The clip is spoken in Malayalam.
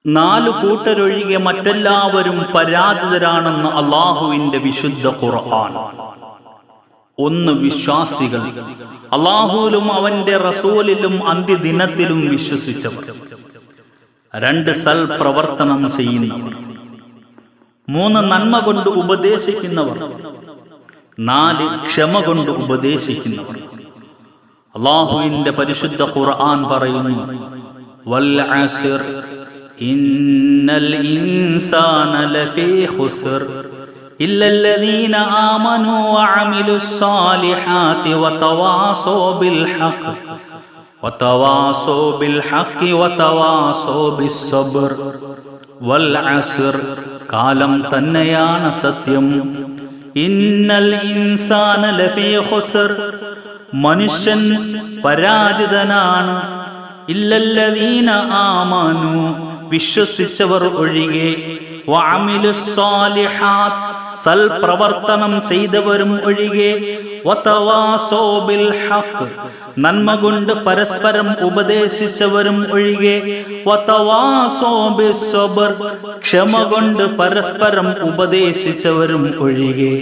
നാലു കൂട്ടരൊഴികെ മറ്റെല്ലാവരും പരാജിതരാണെന്ന് അള്ളാഹുവിന്റെ വിശുദ്ധ ഖുർആൻ. ഒന്ന്, വിശ്വാസികൾ, അള്ളാഹുവിലും അവന്റെ റസൂലിലും അന്ത്യദിനത്തിലും വിശ്വസിച്ചവർ. രണ്ട്, സൽപ്രവർത്തനം ചെയ്യുന്നവർ. മൂന്ന്, നന്മ കൊണ്ട് ഉപദേശിക്കുന്നവർ. നാല്, ക്ഷമ കൊണ്ട് ഉപദേശിക്കുന്നവർ. അള്ളാഹുവിന്റെ പരിശുദ്ധ ഖുർആൻ പറയുന്നു, വൽ അസ്ർ ഇന്നൽ ഇൻസാന ലഫീ ഖുസ്ർ ഇല്ലല്ലദീന ആമനൂ വഅമിലുസ് സാലിഹാത്തി വതവാസൗ ബിൽ ഹഖ് വതവാസൗ ബിസ്സബ്ർ. വൽ അസ്ർ, കാലം തന്നെയാണ് സത്യം. ഇന്നൽ ഇൻസാന ലഫീ ഖുസ്ർ, മനുഷ്യൻ പരാജിതനാണ്. ഇല്ലല്ലദീന ആമനൂ, വിശ്വസിച്ചവർ ഒഴികെ. വഅമിലുസ് സാലിഹാത്ത്, സൽപ്രവർത്തനം ചെയ്തവരും ഒഴികെ. വതവാസൗ ബിൽ ഹഖ്, നന്മ കൊണ്ട് പരസ്പരം ഉപദേശിച്ചവരും ഒഴികെ. വതവാസൗ ബിസ്സബ്ർ, ക്ഷമ കൊണ്ട് പരസ്പരം ഉപദേശിച്ചവരും ഒഴികെ.